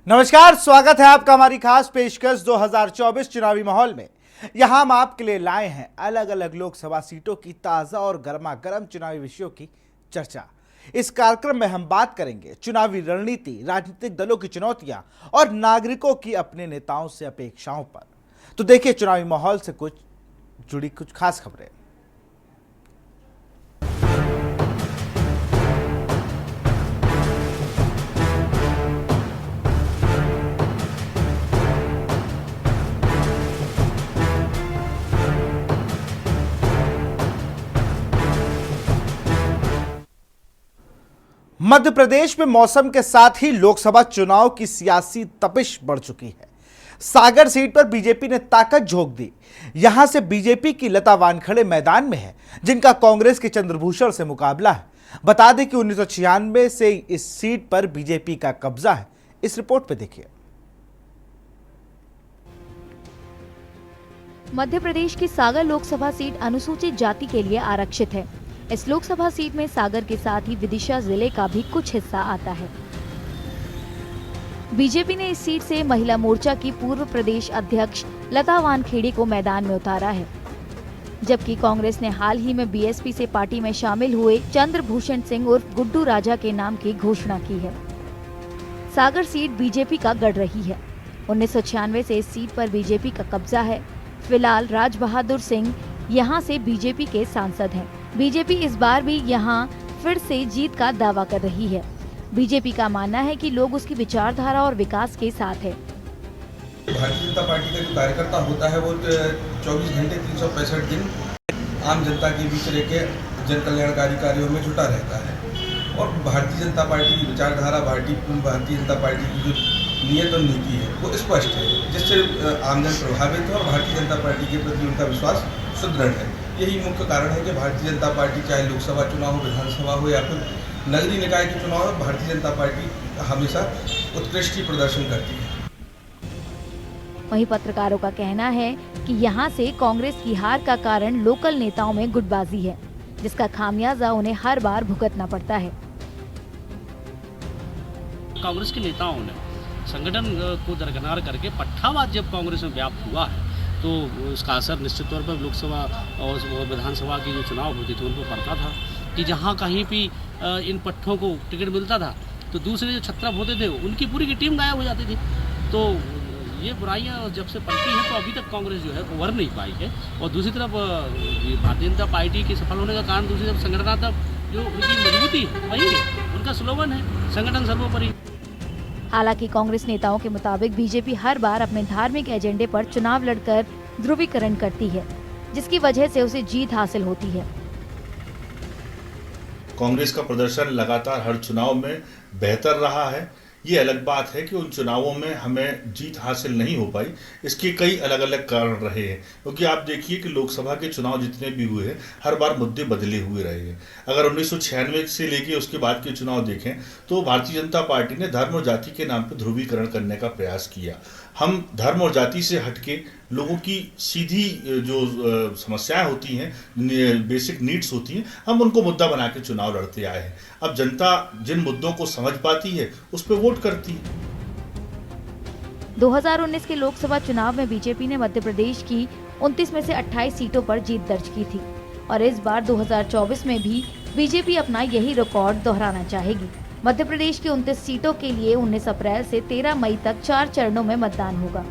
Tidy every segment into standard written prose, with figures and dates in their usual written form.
नमस्कार, स्वागत है आपका हमारी खास पेशकश 2024 चुनावी माहौल में। यहां हम आपके लिए लाए हैं अलग अलग लोकसभा सीटों की ताजा और गर्मा गर्म चुनावी विषयों की चर्चा। इस कार्यक्रम में हम बात करेंगे चुनावी रणनीति, राजनीतिक दलों की चुनौतियां और नागरिकों की अपने नेताओं से अपेक्षाओं पर। तो देखिए चुनावी माहौल से जुड़ी कुछ खास खबरें। मध्य प्रदेश में मौसम के साथ ही लोकसभा चुनाव की सियासी तपिश बढ़ चुकी है। सागर सीट पर बीजेपी ने ताकत झोंक दी। यहां से बीजेपी की लता वानखेड़े मैदान में है, जिनका कांग्रेस के चंद्रभूषण से मुकाबला है। बता दें कि 1996 से इस सीट पर बीजेपी का कब्जा है। इस रिपोर्ट पे देखिए। मध्य प्रदेश की सागर लोकसभा सीट अनुसूचित जाति के लिए आरक्षित है। इस लोकसभा सीट में सागर के साथ ही विदिशा जिले का भी कुछ हिस्सा आता है। बीजेपी ने इस सीट से महिला मोर्चा की पूर्व प्रदेश अध्यक्ष लता वानखेड़े को मैदान में उतारा है, जबकि कांग्रेस ने हाल ही में बीएसपी से पार्टी में शामिल हुए चंद्रभूषण सिंह उर्फ गुड्डू राजा के नाम की घोषणा की है। सागर सीट बीजेपी का गढ़ रही है। 1996 से इस सीट पर बीजेपी का कब्जा है। फिलहाल राज बहादुर सिंह यहां से बीजेपी के सांसद हैं। बीजेपी इस बार भी यहां फिर से जीत का दावा कर रही है। बीजेपी का मानना है कि लोग उसकी विचारधारा और विकास के साथ है। भारतीय जनता पार्टी का जो कार्यकर्ता होता है वो 24 घंटे 365 दिन आम जनता के बीच रह के जन कल्याणकारी कार्यों में जुटा रहता है। और भारतीय जनता पार्टी की विचारधारा, भारतीय जनता पार्टी की जो नियत और नीति है वो स्पष्ट है, जिससे आमजन प्रभावित है और भारतीय जनता पार्टी के प्रति उनका विश्वास सुदृढ़ है। यही मुख्य कारण है कि भारतीय जनता पार्टी चाहे लोकसभा चुनाव हो, विधानसभा हो या फिर नगरीय निकाय के चुनाव हो, भारतीय जनता पार्टी हमेशा उत्कृष्ट ही प्रदर्शन करती है। वहीं पत्रकारों का कहना है कि यहां से कांग्रेस की हार का कारण लोकल नेताओं में गुटबाजी है, जिसका खामियाजा उन्हें हर बार भुगतना पड़ता है। कांग्रेस के नेताओं ने संगठन को दरकिनार करके पट्टावाद जब कांग्रेस में व्याप्त हुआ है तो उसका असर निश्चित तौर पर लोकसभा और विधानसभा की जो चुनाव होती थी उन पर पड़ता था कि जहां कहीं भी इन पट्टों को टिकट मिलता था तो दूसरे जो छत्रप होते थे उनकी पूरी की टीम गायब हो जाती थी। तो ये बुराइयां जब से पलटी हैं तो अभी तक कांग्रेस जो है उभर नहीं पाई है। और दूसरी तरफ भारतीय जनता पार्टी के सफल होने का कारण दूसरी तरफ संगठनात्मक जो उनकी मजबूती है वही है, उनका स्लोगन है संगठन सर्वोपरि। हालांकि कांग्रेस नेताओं के मुताबिक बीजेपी हर बार अपने धार्मिक एजेंडे पर चुनाव लड़कर ध्रुवीकरण करती है, जिसकी वजह से उसे जीत हासिल होती है। कांग्रेस का प्रदर्शन लगातार हर चुनाव में बेहतर रहा है। ये अलग बात है कि उन चुनावों में हमें जीत हासिल नहीं हो पाई। इसके कई अलग अलग कारण रहे हैं, क्योंकि आप देखिए कि लोकसभा के चुनाव जितने भी हुए हैं हर बार मुद्दे बदले हुए रहे हैं। अगर 1996 से लेके उसके बाद के चुनाव देखें तो भारतीय जनता पार्टी ने धर्म और जाति के नाम पर ध्रुवीकरण करने का प्रयास किया। हम धर्म और जाति से हटके लोगों की सीधी जो समस्याएं होती हैं, बेसिक नीड्स होती हैं, हम उनको मुद्दा बना के चुनाव लड़ते आए हैं। अब जनता जिन मुद्दों को समझ पाती है उस पर वोट करती है। 2019 के लोकसभा चुनाव में बीजेपी ने मध्य प्रदेश की 29 में से 28 सीटों पर जीत दर्ज की थी और इस बार 2024 में भी बीजेपी अपना यही रिकॉर्ड दोहराना चाहेगी। मध्य प्रदेश की 29 सीटों के लिए 19 अप्रैल से 13 मई तक 4 चरणों में मतदान होगा।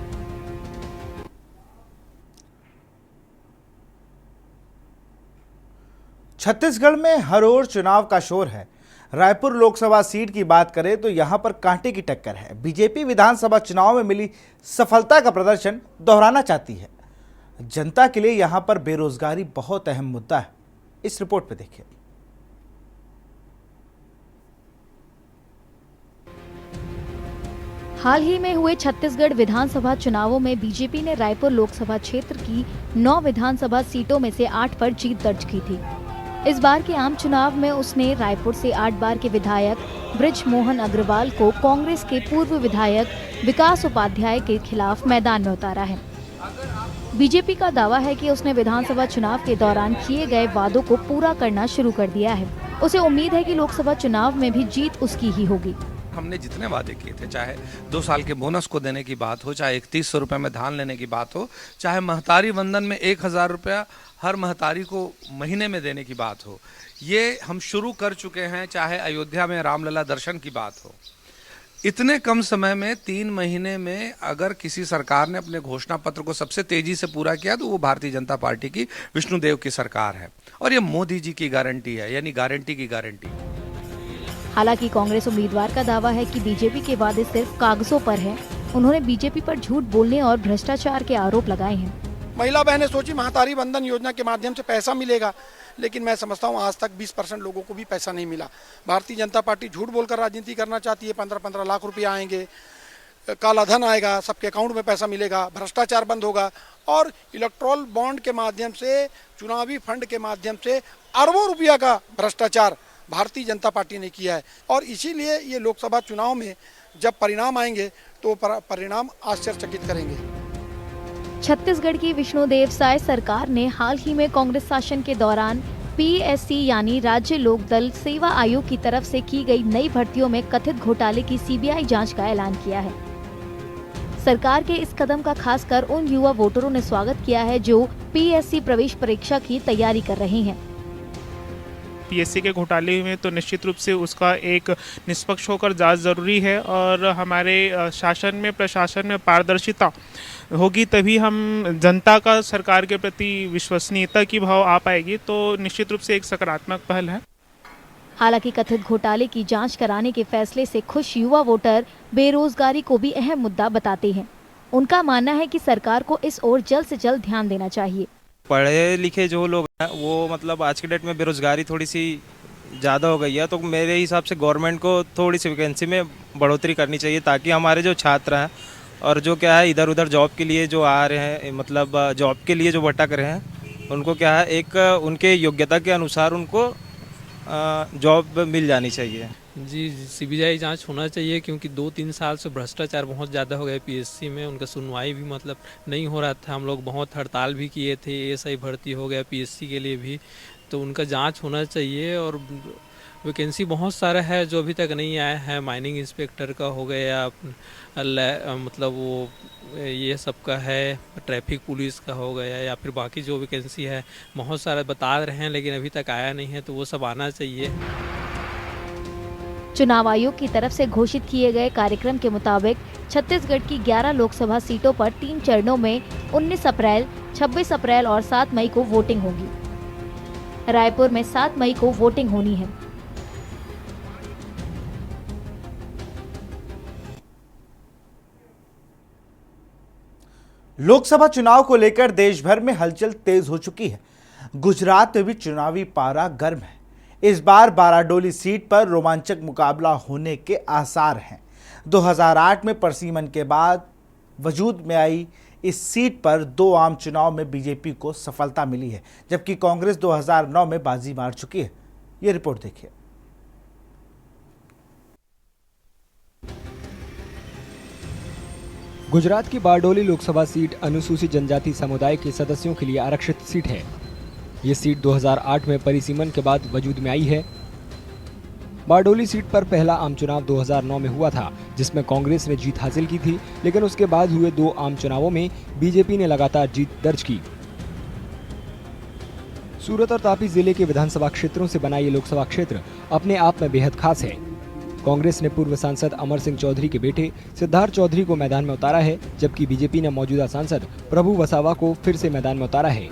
छत्तीसगढ़ में हर ओर चुनाव का शोर है। रायपुर लोकसभा सीट की बात करें तो यहां पर कांटे की टक्कर है। बीजेपी विधानसभा चुनाव में मिली सफलता का प्रदर्शन दोहराना चाहती है। जनता के लिए यहां पर बेरोजगारी बहुत अहम मुद्दा है। इस रिपोर्ट पे देखिए। हाल ही में हुए छत्तीसगढ़ विधानसभा चुनावों में बीजेपी ने रायपुर लोकसभा क्षेत्र की 9 विधानसभा सीटों में से 8 पर जीत दर्ज की थी। इस बार के आम चुनाव में उसने रायपुर से 8 बार के विधायक ब्रिज मोहन अग्रवाल को कांग्रेस के पूर्व विधायक विकास उपाध्याय के खिलाफ मैदान में उतारा है। बीजेपी का दावा है कि उसने विधानसभा चुनाव के दौरान किए गए वादों को पूरा करना शुरू कर दिया है। उसे उम्मीद है कि लोकसभा चुनाव में भी जीत उसकी ही होगी। हमने जितने वादे किए थे, चाहे 2 साल के बोनस को देने की बात हो, चाहे 3100 रुपये में धान लेने की बात हो, चाहे महतारी वंदन में 1000 रुपया हर महतारी को महीने में देने की बात हो, ये हम शुरू कर चुके हैं। चाहे अयोध्या में रामलला दर्शन की बात हो, इतने कम समय में 3 महीने में अगर किसी सरकार ने अपने घोषणा पत्र को सबसे तेजी से पूरा किया तो वो भारतीय जनता पार्टी की विष्णुदेव की सरकार है, और ये मोदी जी की गारंटी है, यानी गारंटी की गारंटी। हालांकि कांग्रेस उम्मीदवार का दावा है कि बीजेपी के वादे सिर्फ कागजों पर हैं। उन्होंने बीजेपी पर झूठ बोलने और भ्रष्टाचार के आरोप लगाए हैं। महिला बहनें सोची महतारी वंदन योजना के माध्यम से पैसा मिलेगा, लेकिन मैं समझता हूँ आज तक 20% लोगों को भी पैसा नहीं मिला। भारतीय जनता पार्टी झूठ बोलकर राजनीति करना चाहती है। 15-15 लाख रुपये आएंगे, काला धन आएगा, सबके अकाउंट में पैसा मिलेगा, भ्रष्टाचार बंद होगा, और इलेक्ट्रोल बॉन्ड के माध्यम से, चुनावी फंड के माध्यम से अरबों रुपया का भ्रष्टाचार भारतीय जनता पार्टी ने किया है। और इसीलिए ये लोकसभा चुनाव में जब परिणाम आएंगे तो परिणाम आश्चर्यचकित करेंगे। छत्तीसगढ़ की विष्णुदेव साय सरकार ने हाल ही में कांग्रेस शासन के दौरान पीएससी यानी राज्य लोक दल सेवा आयोग की तरफ से की गई नई भर्तियों में कथित घोटाले की सीबीआई जांच का ऐलान किया है। सरकार के इस कदम का खासकर उन युवा वोटरों ने स्वागत किया है जो पीएससी प्रवेश परीक्षा की तैयारी कर रहे हैं। पीएससी के घोटाले में तो निश्चित रूप से उसका एक निष्पक्ष होकर जांच जरूरी है, और हमारे शासन में, प्रशासन में पारदर्शिता होगी तभी हम जनता का सरकार के प्रति विश्वसनीयता की भाव आ पाएगी। तो निश्चित रूप से एक सकारात्मक पहल है। हालांकि कथित घोटाले की जांच कराने के फैसले से खुश युवा वोटर बेरोजगारी को भी अहम मुद्दा बताते हैं। उनका मानना है कि सरकार को इस ओर जल्द से जल्द ध्यान देना चाहिए। पढ़े लिखे जो लोग हैं वो मतलब आज के डेट में बेरोजगारी थोड़ी सी ज़्यादा हो गई है, तो मेरे हिसाब से गवर्नमेंट को थोड़ी सी वैकेंसी में बढ़ोतरी करनी चाहिए, ताकि हमारे जो छात्र हैं और जो क्या है इधर उधर जॉब के लिए जो आ रहे हैं, मतलब जॉब के लिए जो भटक रहे हैं, उनको क्या है एक उनके योग्यता के अनुसार उनको जॉब मिल जानी चाहिए। जी, सीबीआई जांच होना चाहिए, क्योंकि 2-3 साल से भ्रष्टाचार बहुत ज़्यादा हो गया पीएससी में। उनका सुनवाई भी मतलब नहीं हो रहा था। हम लोग बहुत हड़ताल भी किए थे, एएसआई भर्ती हो गया पीएससी के लिए भी, तो उनका जांच होना चाहिए। और वैकेंसी बहुत सारा है जो अभी तक नहीं आया है। माइनिंग इंस्पेक्टर का हो गया, मतलब वो ये सब का है, ट्रैफिक पुलिस का हो गया, या फिर बाकी जो वैकेंसी है बहुत सारा बता रहे हैं, लेकिन अभी तक आया नहीं है, तो वो सब आना चाहिए। चुनाव आयोग की तरफ से घोषित किए गए कार्यक्रम के मुताबिक छत्तीसगढ़ की 11 लोकसभा सीटों पर 3 चरणों में 19 अप्रैल, 26 अप्रैल और 7 मई को वोटिंग होगी। रायपुर में 7 मई को वोटिंग होनी है। लोकसभा चुनाव को लेकर देश भर में हलचल तेज हो चुकी है। गुजरात में भी चुनावी पारा गर्म है। इस बार बाराडोली सीट पर रोमांचक मुकाबला होने के आसार हैं। 2008 में परसीमन के बाद वजूद में आई इस सीट पर 2 आम चुनाव में बीजेपी को सफलता मिली है, जबकि कांग्रेस 2009 में बाजी मार चुकी है। ये रिपोर्ट देखिए। गुजरात की बारडोली लोकसभा सीट अनुसूचित जनजाति समुदाय के सदस्यों के लिए आरक्षित सीट है। ये सीट 2008 में परिसीमन के बाद वजूद में आई है। बारडोली सीट पर पहला आम चुनाव 2009 में हुआ था, जिसमें कांग्रेस ने जीत हासिल की थी, लेकिन उसके बाद हुए 2 आम चुनावों में बीजेपी ने लगातार जीत दर्ज की। सूरत और तापी जिले के विधानसभा क्षेत्रों से बना ये लोकसभा क्षेत्र अपने आप में बेहद खास है। कांग्रेस ने पूर्व सांसद अमर सिंह चौधरी के बेटे सिद्धार्थ चौधरी को मैदान में उतारा है, जबकि बीजेपी ने मौजूदा सांसद प्रभु वसावा को फिर से मैदान में उतारा है।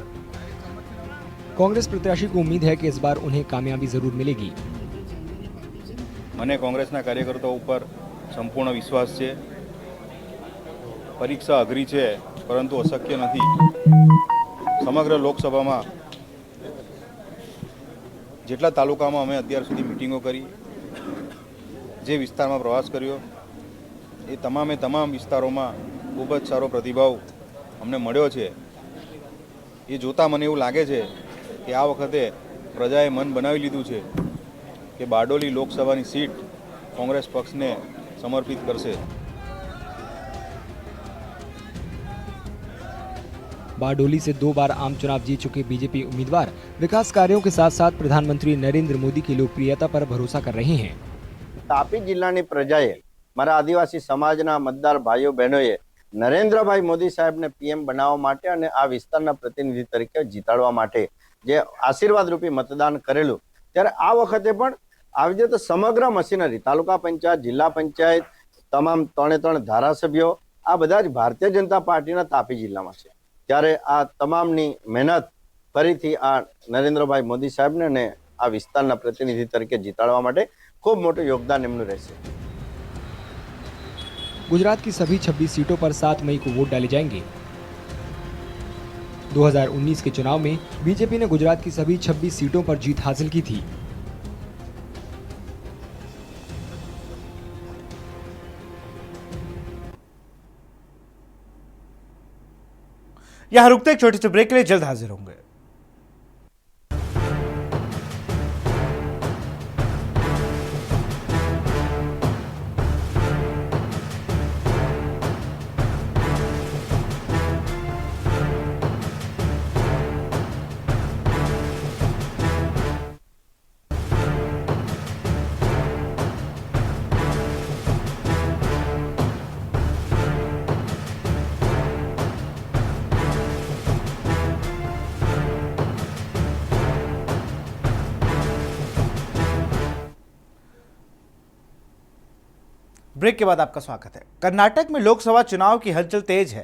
कांग्रेस प्रत्याशी को उम्मीद है कि इस बार उन्हें कामयाबी जरूर मिलेगी। મને કોંગ્રેસના કાર્યકર્તાઓ ઉપર સંપૂર્ણ વિશ્વાસ છે। પરીક્ષા અઘરી છે, પરંતુ અશક્ય નથી। સમગ્ર લોકસભામાં જેટલા તાલુકામાં અમે અત્યાર સુધી મિટિંગો કરી, જે વિસ્તારમાં પ્રવાસ કર્યો, એ તમામે તમામ વિસ્તારોમાં ખૂબ જ સારો પ્રતિભાવ અમને મળ્યો છે। એ જોતા મને એવું લાગે છે કે આ વખતે પ્રજાએ મન બનાવી લીધું છે કે બારડોલી લોકસભાની सीट कांग्रेस पक्ष ने समर्पित करશે। बारडोली से 2 बार आम चुनाव जीत चुके बीजेपी उम्मीदवार विकास कार्यों के साथ साथ प्रधानमंत्री नरेंद्र मोदी की लोकप्रियता पर भरोसा कर रहे हैं। તાપી જિલ્લાની પ્રજાએ, મારા આદિવાસી સમાજના મતદાર ભાઈઓ બહેનોએ નરેન્દ્રભાઈ મોદી સાહેબને પીએમ બનાવવા માટે અને આ વિસ્તારના પ્રતિનિધિ તરીકે જીતાડવા માટે જે આશીર્વાદરૂપી મતદાન કરેલું, ત્યારે આ વખતે પણ આવી રીતે સમગ્ર મશીનરી, તાલુકા પંચાયત, જિલ્લા પંચાયત, તમામ 3 ધારાસભ્યો આ બધા જ ભારતીય જનતા પાર્ટીના તાપી જિલ્લામાં છે. ત્યારે આ તમામની મહેનત ફરીથી આ નરેન્દ્રભાઈ મોદી સાહેબને અને આ વિસ્તારના પ્રતિનિધિ તરીકે જીતાડવા માટે ખૂબ મોટું યોગદાન એમનું રહેશે. गुजरात की सभी 26 सीटों पर 7 मई को वोट डाले जाएंगे। 2019 के चुनाव में बीजेपी ने गुजरात की सभी 26 सीटों पर जीत हासिल की थी। यहां रुकते एक छोटे से ब्रेक के लिए, जल्द हाजिर होंगे। ब्रेक के बाद आपका स्वागत है। कर्नाटक में लोकसभा चुनाव की हलचल तेज है।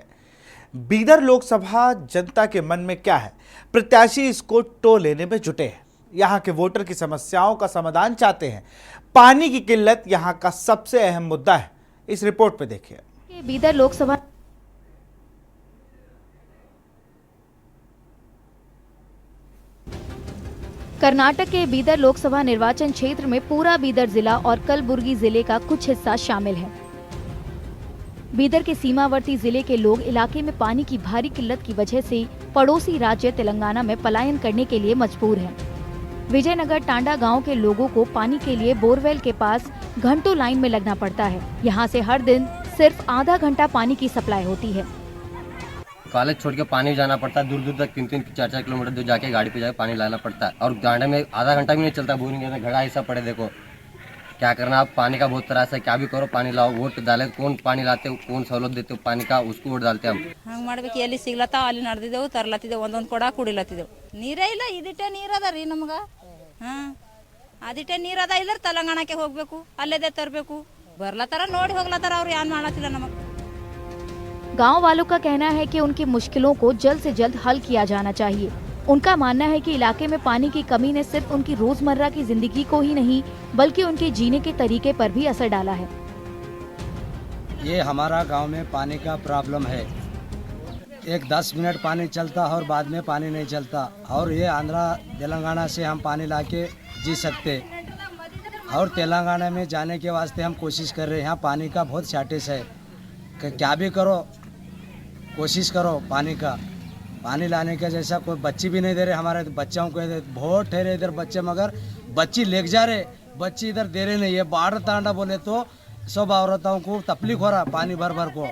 बीदर लोकसभा जनता के मन में क्या है, प्रत्याशी इसको टो लेने में जुटे हैं। यहां के वोटर की समस्याओं का समाधान चाहते हैं। पानी की किल्लत यहां का सबसे अहम मुद्दा है। इस रिपोर्ट पे देखिए। बीदर लोकसभा कर्नाटक के बीदर लोकसभा निर्वाचन क्षेत्र में पूरा बीदर जिला और कलबुर्गी जिले का कुछ हिस्सा शामिल है। बीदर के सीमावर्ती जिले के लोग इलाके में पानी की भारी किल्लत की वजह से पड़ोसी राज्य तेलंगाना में पलायन करने के लिए मजबूर हैं। विजयनगर टांडा गांव के लोगों को पानी के लिए बोरवेल के पास घंटों लाइन में लगना पड़ता है। यहां से हर दिन सिर्फ आधा घंटा पानी की सप्लाई होती है। कॉलेज छोड़ के पानी जाना पड़ता है, दूर दूर तक 3-4 किलोमीटर दूर जाके गाड़ी पे जाके पानी लाना पड़ता है। और गांडे में आधा घंटा भी नहीं चलता, बोरिंग में घड़ा ऐसा पड़े। देखो क्या करना, आप पानी का बहुत त्रास है, क्या भी करो पानी लाओ। वोट डाले कौन पानी लाते हो, कौन सहूलत देते हो पानी का, उसको वोट डालते हम। ಹಂಗೆ ಮಾಡ್ಬೇಕು, ಎಲ್ಲಿ ಸಿಗ್ಲತ್ತಾವ ಅಲ್ಲಿ ನಡೆದಿದ್ದೆವು, ತರ್ಲತ್ತಿದ್ದೆವು, ಒಂದೊಂದು ಕೊಡ ಕುಡಿಲತ್ತಿದ್ದೆವು. ನೀರೇ ಇಲ್ಲ, ಇದಿಟ್ಟೆ ನೀರದ ರೀ ನಮ್ಗೆ. ಅದಿಟ್ಟೆ ನೀರದ ಇಲ್ಲ, ತೆಲಂಗಾಣಕ್ಕೆ ಹೋಗ್ಬೇಕು, ಅಲ್ಲೇದೇ ತರಬೇಕು. ಬರ್ಲತ್ತಾರ ನೋಡಿ ಹೋಗ್ಲತ್ತಾರ, ಅವ್ರು ಏನ್ ಮಾಡತ್ತಿಲ್ಲ ನಮಗೆ। गांव वालों का कहना है कि उनकी मुश्किलों को जल्द से जल्द हल किया जाना चाहिए। उनका मानना है कि इलाके में पानी की कमी ने सिर्फ उनकी रोजमर्रा की जिंदगी को ही नहीं बल्कि उनके जीने के तरीके पर भी असर डाला है। ये हमारा गांव में पानी का प्रॉब्लम है। एक 10 मिनट पानी चलता और बाद में पानी नहीं चलता। और ये आंध्रा तेलंगाना से हम पानी लाके जी सकते, और तेलंगाना में जाने के वास्ते हम कोशिश कर रहे हैं। यहाँ पानी का बहुत शॉर्टेज है। क्या भी करो, कोशिश करो पानी का, पानी लाने का जैसा कोई बच्ची भी नहीं दे रहे। हमारे बच्चों को बहुत ठहरे इधर बच्चे, मगर बच्ची लेके जा रहे, बच्ची इधर दे रहे नहीं है। बाढ़ तांडा बोले तो सब औरतों को तकलीफ हो रहा पानी भर भर को।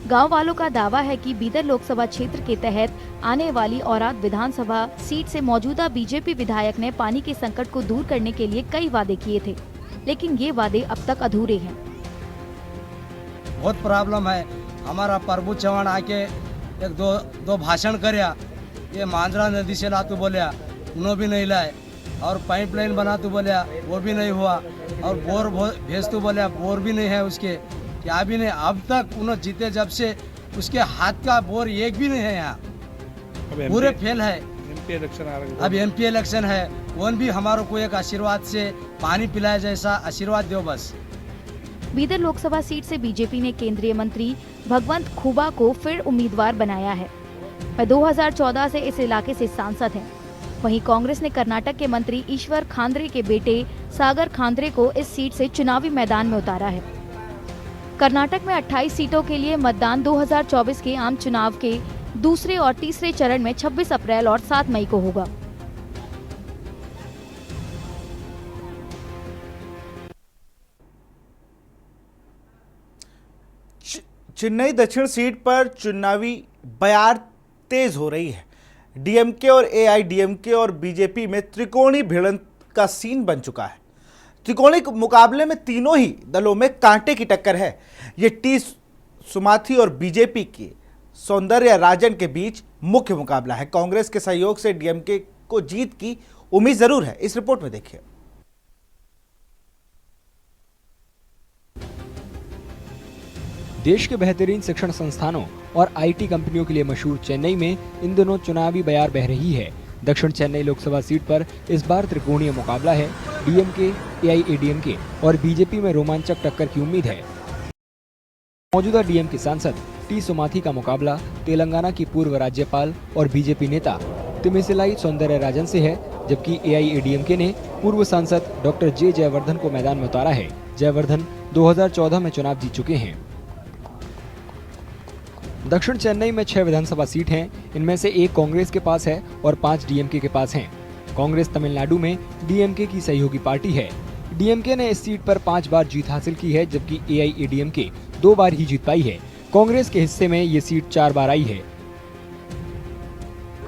गांव वालों का दावा है कि बीदर लोकसभा क्षेत्र के तहत आने वाली औराद विधानसभा सीट से मौजूदा बीजेपी विधायक ने पानी के संकट को दूर करने के लिए कई वादे किए थे, लेकिन ये वादे अब तक अधूरे हैं। बहुत प्रॉब्लम है। हमारा प्रभु चौहान आके एक दो भाषण करया, ये मांजरा नदी से ला तो बोलिया, उन्हों भी नहीं लाए। और पाइपलाइन बना तो बोलिया, वो भी नहीं हुआ। और बोर भेज तो बोलिया, बोर भी नहीं है उसके, क्या भी नहीं। अब तक उन्होंने जीते जब से उसके हाथ का बोर एक भी नहीं है यहाँ, पूरे फेल है। अब एमपी इलेक्शन है, उन भी हमारे को एक आशीर्वाद से पानी पिलाए जैसा आशीर्वाद दो बस। बीदर लोकसभा सीट से बीजेपी ने केंद्रीय मंत्री भगवंत खुबा को फिर उम्मीदवार बनाया है। वह 2014 से इस इलाके से सांसद हैं। वहीं कांग्रेस ने कर्नाटक के मंत्री ईश्वर खांद्रे के बेटे सागर खांद्रे को इस सीट से चुनावी मैदान में उतारा है। कर्नाटक में 28 सीटों के लिए मतदान 2024 के आम चुनाव के दूसरे और तीसरे चरण में 26 अप्रैल और 7 मई को होगा। चेन्नई दक्षिण सीट पर चुनावी बयार तेज हो रही है। डीएमके और एआईडीएमके और बीजेपी में त्रिकोणीय भिड़ंत का सीन बन चुका है। त्रिकोणीय मुकाबले में तीनों ही दलों में कांटे की टक्कर है। ये टी सुमाथी और बीजेपी के सौंदर्य राजन के बीच मुख्य मुकाबला है। कांग्रेस के सहयोग से डीएमके को जीत की उम्मीद जरूर है। इस रिपोर्ट में देखिए। देश के बेहतरीन शिक्षण संस्थानों और आईटी कंपनियों के लिए मशहूर चेन्नई में इन दिनों चुनावी बयार बह रही है। दक्षिण चेन्नई लोकसभा सीट पर इस बार त्रिकोणीय मुकाबला है। डीएमके, एआईएडीएमके और बीजेपी में रोमांचक टक्कर की उम्मीद है। मौजूदा डीएमके सांसद टी सुमाथी का मुकाबला तेलंगाना की पूर्व राज्यपाल और बीजेपी नेता तिमिसिलाई सौंदर्यराजन से है, जबकि एआईएडीएमके ने पूर्व सांसद डॉक्टर जे जयवर्धन को मैदान में उतारा है। जयवर्धन 2014 में चुनाव जीत चुके हैं। दक्षिण चेन्नई में 6 विधानसभा सीट हैं। इनमें से एक कांग्रेस के पास है और 5 डीएमके के पास हैं। कांग्रेस तमिलनाडु में डीएमके की सहयोगी पार्टी है। डीएमके ने इस सीट पर 5 बार जीत हासिल की है, जबकि एआईएडीएमके 2 बार ही जीत पाई है। कांग्रेस के हिस्से में ये सीट 4 बार आई है।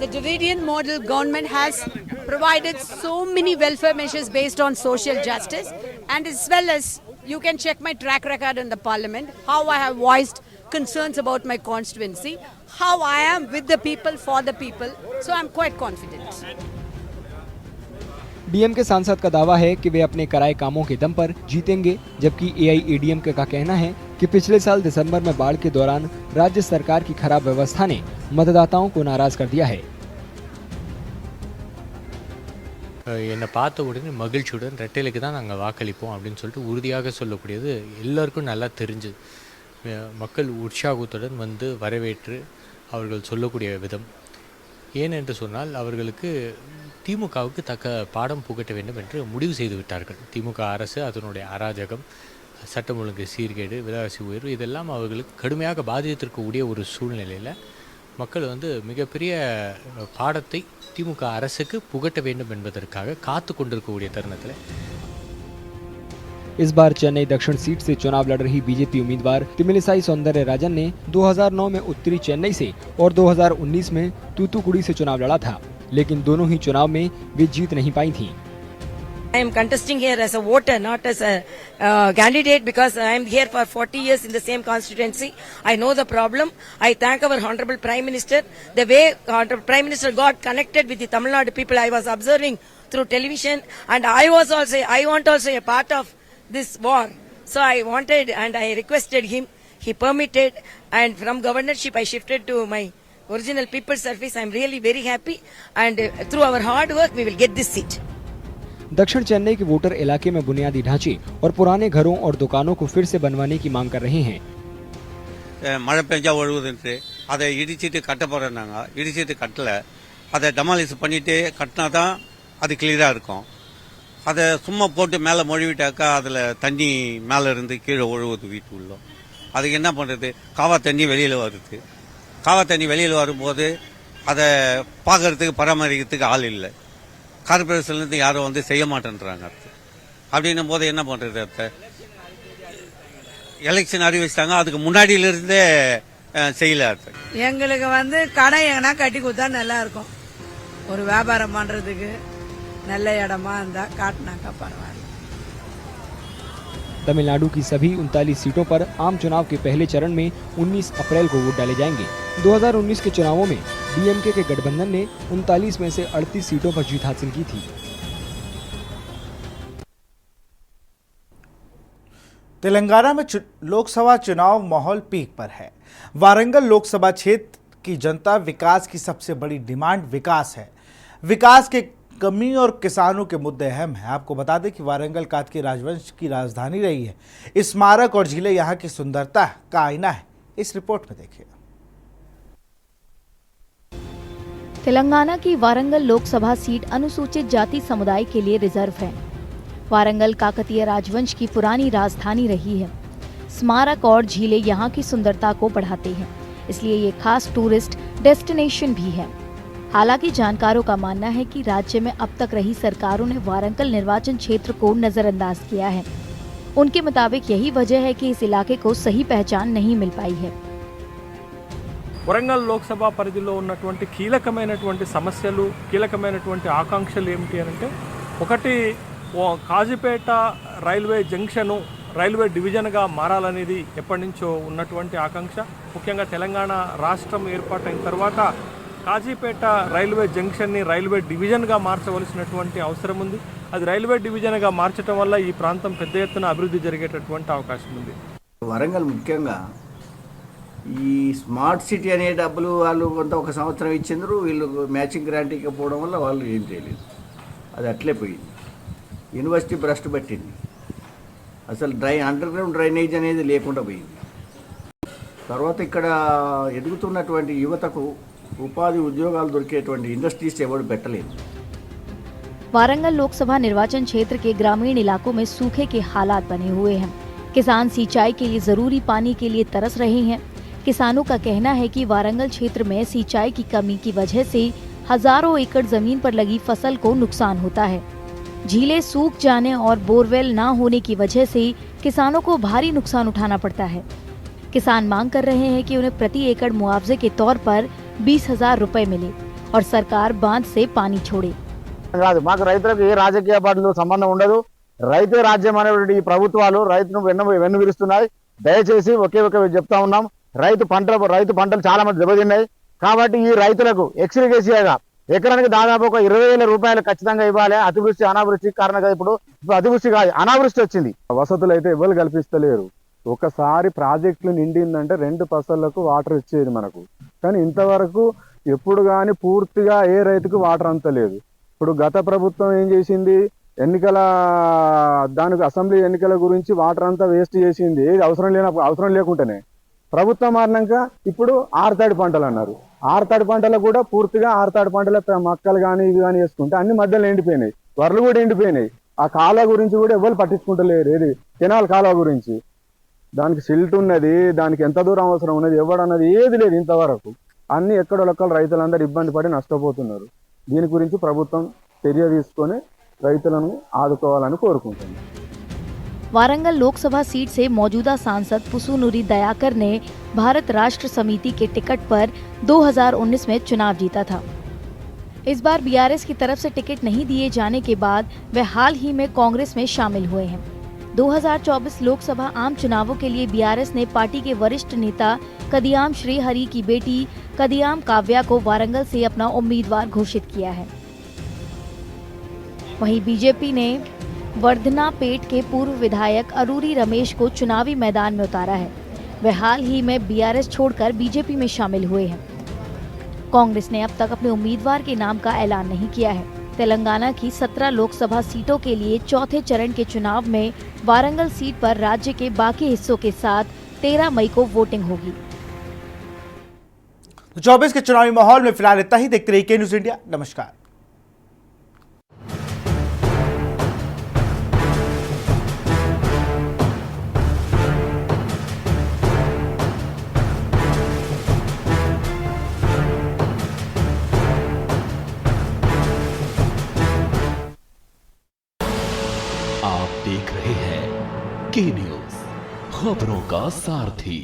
The Dravidian model government has provided so many welfare measures based on social justice, and as well as you can check my track record in the parliament, how I have voiced concerns about my constituency, how I am with the people, for the people, so I'm quite confident. DMK सांसद का दावा है कि वे अपने कराए कामों के दम पर जीतेंगे, जबकि एआईएडीएमके का कहना है कि पिछले साल दिसंबर में बाढ़ के दौरान राज्य सरकार की खराब व्यवस्था ने मतदाताओं को नाराज कर दिया है। என்னை பார்த்த உடனே மகிழ்ச்சியுடன் ரெட்டையிலுக்கு தான் நாங்கள் வாக்களிப்போம் அப்படின்னு சொல்லிட்டு உறுதியாக சொல்லக்கூடியது எல்லாருக்கும் நல்லா தெரிஞ்சு மக்கள் உற்சாகத்துடன் வந்து வரவேற்று அவர்கள் சொல்லக்கூடிய விதம் ஏனென்று சொன்னால் அவர்களுக்கு திமுகவுக்கு தக்க பாடம் புகட்ட வேண்டும் என்று முடிவு செய்து விட்டார்கள். திமுக அரசு அதனுடைய அராஜகம், சட்டம் ஒழுங்கு சீர்கேடு, விலைவாசி உயர்வு இதெல்லாம் அவர்களுக்கு கடுமையாக பாதித்திருக்கக்கூடிய ஒரு சூழ்நிலையில் மக்கள் வந்து மிகப்பெரிய பாடத்தை திமுக அரசுக்கு புகட்ட வேண்டும் என்பதற்காக காத்து கொண்டிருக்கக்கூடிய தருணத்தில் इस बार चेन्नई दक्षिण सीट से चुनाव लड़ रही बीजेपी उम्मीदवार तिमिलिसाई सौंदर्यराजन ने 2009 में उत्तरी चेन्नई से और 2019 में तूतुकुड़ी से चुनाव लड़ा था, लेकिन दोनों ही चुनाव में वे जीत नहीं पाई थीं। I am contesting here as a voter, not as a candidate, because I am here for 40 years in the same constituency. I know the problem. I thank our Honorable Prime Minister. The way Honorable Prime Minister got connected with the Tamil Nadu people, I was observing through television, and I want also a part of this war. So I wanted and I requested him. He permitted, and from governorship I shifted to my original people's service. I am really very happy, and through our hard work we will get this seat. दक्षिण चेन्नई के voter इलाके में बुनियादी ढांचे और पुराने घरों और दुकानों को फिर से बनवाने की मांग कर रहे हैं। மழை பெஞ்சா ஒழுகுதுன்ட்டு அதை இடிச்சிட்டு கட்ட போறேன்னாங்க. இடிச்சிட்டு கட்டல, அதை டெமாலிஷ் பண்ணிட்டு கட்டினா தான் அது கிளியரா இருக்கும். அதை சும்மா போட்டு மேலே மொழிவிட்டாக்கா அதில் தண்ணி மேலே இருந்து கீழே ஒழுகுது வீட்டுக்குள்ள. அதுக்கு என்ன பண்ணுறது? காவா தண்ணி வெளியில் வருது. காவா தண்ணி வெளியில் வரும்போது அதை பார்க்கறதுக்கு பராமரிக்கிறதுக்கு ஆள் இல்லை. கார்பரேஷன்லேருந்து யாரும் வந்து செய்ய மாட்டேன்றாங்க. அப்படின்னும் போது என்ன பண்ணுறது? அதை எலெக்ஷன் அறிவிச்சிட்டாங்க, அதுக்கு முன்னாடியிலிருந்தே செய்யல. எங்களுக்கு வந்து கடை எங்கன்னா கட்டி கொடுத்தா நல்லா இருக்கும். ஒரு வியாபாரம் பண்ணுறதுக்கு நல்ல இடமா இருந்தால் காட்டினாக்கா பரவாயில்ல। तमिलनाडु की सभी 39 सीटों पर आम चुनाव के पहले चरण में 19 अप्रैल को वोट डाले जाएंगे। 2019 के चुनावों में डीएमके के गठबंधन ने 39 में से 38 सीटों पर जीत हासिल की थी। तेलंगाना में लोकसभा चुनाव माहौल पीक पर है। वारंगल लोकसभा क्षेत्र की जनता विकास की सबसे बड़ी डिमांड विकास है। विकास के कमी और किसानों के मुद्दे अहम हैं। आपको बता दें कि वारंगल कातकी राजवंश की राजधानी रही है। स्मारक और झीलें यहाँ की सुंदरता का आईना है। इस रिपोर्ट में देखिए। तेलंगाना की वारंगल लोकसभा सीट अनुसूचित जाति समुदाय के लिए रिजर्व है। वारंगल काकतीय राजवंश की पुरानी राजधानी रही है। स्मारक और झीलें यहाँ की सुंदरता को बढ़ाते हैं, इसलिए ये खास टूरिस्ट डेस्टिनेशन भी है। हालांकि जानकारों का मानना है कि राज्य में अब तक रही सरकारों ने वारंगल निर्वाचन क्षेत्र को नजरअंदाज किया है। उनके मुताबिक यही वजह है कि इस इलाके को सही पहचान नहीं मिल पाई है। వరంగల్ లోక్సభ పరిధిలో ఉన్నటువంటి కీలకమైనటువంటి సమస్యలు, కీలకమైనటువంటి ఆకాంక్షలు ఏమిటి అంటే ఒకటి కాజీపేట రైల్వే జంక్షను రైల్వే డివిజన్గా మారాలనేది ఎప్పటి నుంచో ఉన్నటువంటి ఆకాంక్ష. ముఖ్యంగా తెలంగాణ రాష్ట్రం ఏర్పాటైన తర్వాత కాజీపేట రైల్వే జంక్షన్ని రైల్వే డివిజన్గా మార్చవలసినటువంటి అవసరం ఉంది. అది రైల్వే డివిజన్గా మార్చడం వల్ల ఈ ప్రాంతం పెద్ద ఎత్తున అభివృద్ధి జరిగేటటువంటి అవకాశం ఉంది. వరంగల్ ముఖ్యంగా ఈ స్మార్ట్ సిటీ అనే డబ్బులు వాళ్ళు కొంత ఒక సంవత్సరం ఇచ్చిండ్రు, వీళ్ళు మ్యాచింగ్ గ్రాంట్ ఇవ్వకపోవడం వల్ల వాళ్ళు ఏం చేయలేదు. అది అట్లే పోయింది. యూనివర్సిటీ భ్రష్టు పట్టింది. అసలు అండర్ గ్రౌండ్ డ్రైనేజ్ అనేది లేకుండా పోయింది. తర్వాత ఇక్కడ ఎదుగుతున్నటువంటి యువతకు ఉపాధి ఉద్యోగాలు దొరికేటువంటి ఇండస్ట్రీస్ ఎవరు పెట్టలేదు. वारंगल लोकसभा निर्वाचन क्षेत्र के ग्रामीण इलाकों में सूखे के हालात बने हुए हैं। किसान सिंचाई के लिए जरूरी पानी के लिए तरस रहे हैं। किसानों का कहना है कि वारंगल क्षेत्र में सिंचाई की कमी की वजह से हजारों एकड़ जमीन पर लगी फसल को नुकसान होता है। झीलें सूख जाने और बोरवेल न होने की वजह से किसानों को भारी नुकसान उठाना पड़ता है। किसान मांग कर रहे हैं कि उन्हें प्रति एकड़ मुआवजे के तौर पर 20,000 रुपए मिले और सरकार बांध से पानी छोड़े। కాదు, మాకు రైతులకు ఏ రాజకీయ పార్టీలో సంబంధం ఉండదు. రైతే రాజ్యం అనేటువంటి ఈ ప్రభుత్వాలు రైతును వెన్ను విరుస్తున్నాయి. దయచేసి ఒకే చెప్తా ఉన్నాం, రైతు పంటలు చాలా మంది దెబ్బతిన్నాయి. కాబట్టి ఈ రైతులకు ఎక్స్గ్రేషియాగా ఎకరానికి దాదాపు ఒక 20,000 రూపాయలు ఖచ్చితంగా ఇవ్వాలి. అతివృష్టి అనావృష్టి కారణంగా ఇప్పుడు అతివృష్టి కాదు అనావృష్టి వచ్చింది. వసతులు అయితే ఎవరు కల్పిస్తలేరు. ఒకసారి ప్రాజెక్టులు నిండిందంటే 2 పసళ్లకు వాటర్ ఇచ్చేది మనకు, కానీ ఇంతవరకు ఎప్పుడు కానీ పూర్తిగా ఏ రైతుకు వాటర్ అంతలేదు. ఇప్పుడు గత ప్రభుత్వం ఏం చేసింది, దానికి అసెంబ్లీ ఎన్నికల గురించి వాటర్ అంతా వేస్ట్ చేసింది. ఏది అవసరం లేకుండానే ప్రభుత్వం మారినాక ఇప్పుడు ఆరుతడి పంటలు అన్నారు. ఆరుతడి పంటలు కూడా పూర్తిగా ఆరుతడి పంటల మొక్కలు కానీ ఇవి కానీ వేసుకుంటే అన్ని మధ్యలో ఎండిపోయినాయి, వరలు కూడా ఎండిపోయినాయి. ఆ కాలువ గురించి కూడా ఎవరు పట్టించుకుంటలేరు. ఏది కెనాల్ కాలువ గురించి, దానికి సిల్ట్ ఉన్నది, దానికి ఎంత దూరం అవసరం ఉన్నది ఎవడన్నది ఏది లేదు ఇంతవరకు. అన్ని ఎక్కడొక్కరు రైతులందరూ ఇబ్బంది పడి నష్టపోతున్నారు. దీని గురించి ప్రభుత్వం చర్య తీసుకొని రైతులను ఆదుకోవాలని కోరుకుంటున్నాను. वारंगल लोकसभा सीट से मौजूदा सांसद पुसूनुरी दयाकर ने भारत राष्ट्र समिति के टिकट पर 2019 में चुनाव जीता था। इस बार बीआरएस की तरफ से टिकट नहीं दिए जाने के बाद वे हाल ही में कांग्रेस में शामिल हुए हैं। 2024 लोकसभा आम चुनावों के लिए बीआरएस ने पार्टी के वरिष्ठ नेता कदियाम श्रीहरि की बेटी कदियाम काव्या को वारंगल से अपना उम्मीदवार घोषित किया है। वहीं बीजेपी ने वर्धनापेट के पूर्व विधायक अरूरी रमेश को चुनावी मैदान में उतारा है। वे हाल ही में बीआरएस छोड़कर बीजेपी में शामिल हुए हैं। कांग्रेस ने अब तक अपने उम्मीदवार के नाम का ऐलान नहीं किया है। तेलंगाना की 17 लोकसभा सीटों के लिए चौथे चरण के चुनाव में वारंगल सीट पर राज्य के बाकी हिस्सों के साथ 13 मई को वोटिंग होगी। 24 के चुनावी माहौल में फिलहाल इतना ही। देखते रहिए के न्यूज़ इंडिया। नमस्कार। आप देख रहे हैं के न्यूज़, खबरों का सारथी।